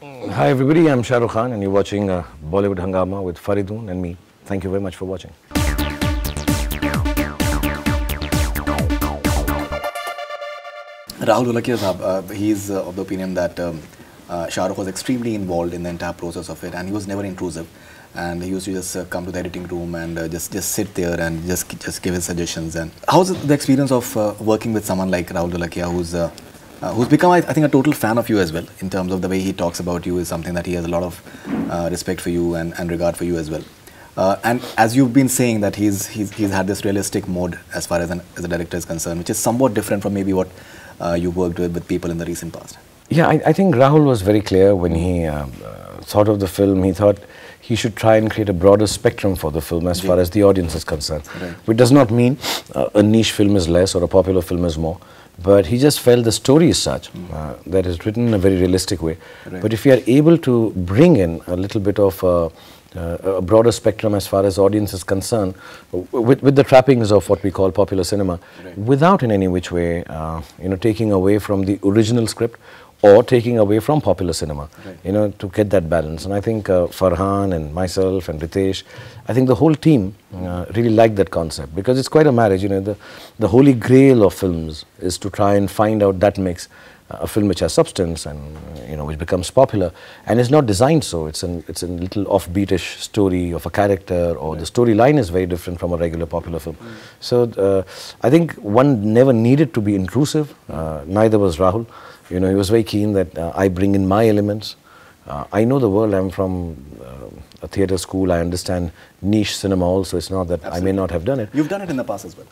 Hi everybody, I'm Shah Rukh Khan and you're watching Bollywood Hangama with Faridoon and me. Thank you very much for watching. Rahul Dholakia Sahab, he's of the opinion that Shah Rukh was extremely involved in the entire process of it, and he was never intrusive. And he used to just come to the editing room and just sit there and just give his suggestions. And how's the experience of working with someone like Rahul Dholakia, who's become, I think, a total fan of you as well, in terms of the way he talks about you is something that he has a lot of respect for you and regard for you as well. And as you've been saying that he's had this realistic mode as far as a director is concerned, which is somewhat different from maybe what you worked with people in the recent past. Yeah, I think Rahul was very clear when he thought of the film. He thought he should try and create a broader spectrum for the film as far as the audience is concerned. Right. Which does not mean a niche film is less or a popular film is more. But he just felt the story is such that it's written in a very realistic way. Right. But if you are able to bring in a little bit of a broader spectrum as far as audience is concerned, with the trappings of what we call popular cinema, right, without in any which way, taking away from the original script or taking away from popular cinema, right, to get that balance. And I think Farhan and myself and Ritesh, I think the whole team really liked that concept, because it's quite a marriage. The holy grail of films is to try and find out that mix, a film which has substance and which becomes popular, and it's not designed so. It's a little offbeatish story of a character, or the storyline is very different from a regular popular film. So I think one never needed to be intrusive. Neither was Rahul. He was very keen that I bring in my elements. I know the world. I'm from a theatre school. I understand niche cinema also. It's not that Absolutely. I may not have done it. You've done it in the past as well.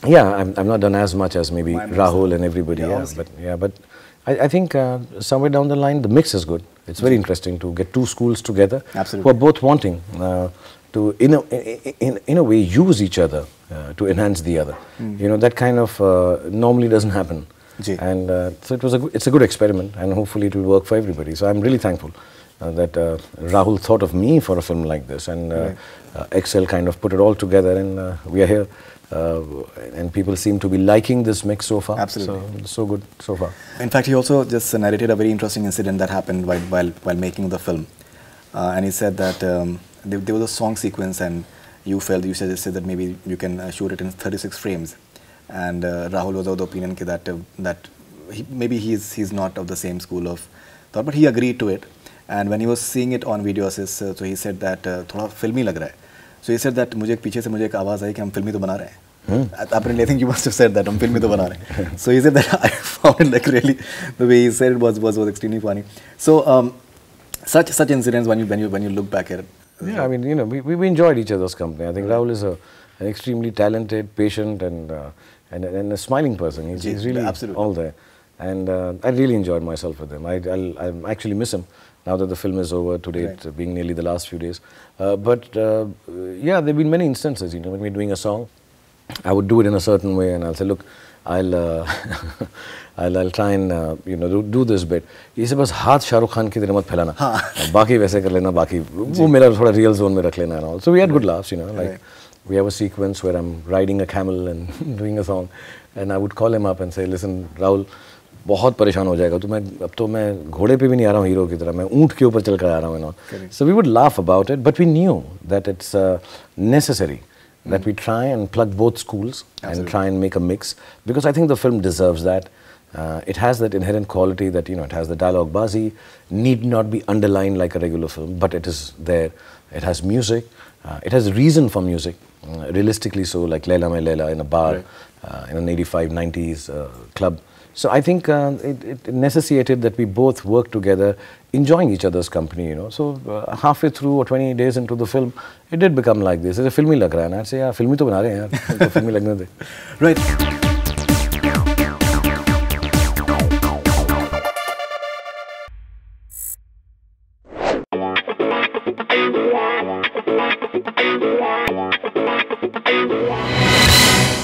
Yeah, I've not done as much as maybe Rahul and everybody. But I think somewhere down the line the mix is good. It's very interesting to get two schools together. Absolutely. Who are both wanting to in a way use each other to enhance the other. That kind of normally doesn't happen. And so it's a good experiment, and hopefully it will work for everybody. So I'm really thankful that Rahul thought of me for a film like this, and Excel kind of put it all together, and we are here. And people seem to be liking this mix so far. Absolutely. So good so far. In fact, he also just narrated a very interesting incident that happened while making the film. And he said that there was a song sequence, and you suggested that maybe you can shoot it in 36 frames. And Rahul was of the opinion that maybe he's not of the same school of thought, but he agreed to it. And when he was seeing it on video assist, so he said that thoda filmy lag raha hai. So he said that पीछे से मुझे एक आवाज़ आई कि हम फिल्मी तो बना रहे हैं. Apparently, I think you must have said that हम फिल्मी तो बना रहे हैं. So he said that I found it like really the way he said it was extremely funny. So such incidents when you look back at it. Yeah, I mean we enjoyed each other's company. I think Rahul is an extremely talented, patient, and a smiling person. He's really all there, and I really enjoyed myself with him. I actually miss him now that the film is over today, right, being nearly the last few days. But yeah, there have been many instances. When we're doing a song, I would do it in a certain way, and I'll say, look, I'll try and do this bit. He said, बस हाथ शाहरुख खान की तरह मत फैलाना, बाकी वैसे कर लेना, बाकी वो मेरा थोड़ा real zone में रख लेना and all. So we had good laughs, like we have a sequence where I'm riding a camel and doing a song, and I would call him up and say, listen, Rahul, बहुत परेशान हो जाएगा, अब तो मैं घोड़े पे भी नहीं आ रहा हूँ हीरो की तरह, मैं ऊँट के ऊपर चल कर आ रहा हूँ. So we would laugh about it, but we knew that it's necessary that we try and plug both schools. Absolutely. And try and make a mix, because I think the film deserves that. It has that inherent quality that it has the dialogue bazi, need not be underlined like a regular film, but it is there. It has music, it has reason for music, realistically so, like Laila Mai Laila in a bar, in an 85, 90s club. So I think it necessitated that we both work together, enjoying each other's company, So halfway through or 20 days into the film, it did become like this. It's a filmy lag raha hai, and I'd say, yeah, filmy to bana rahe hain yaar, filmy lagne de. Right.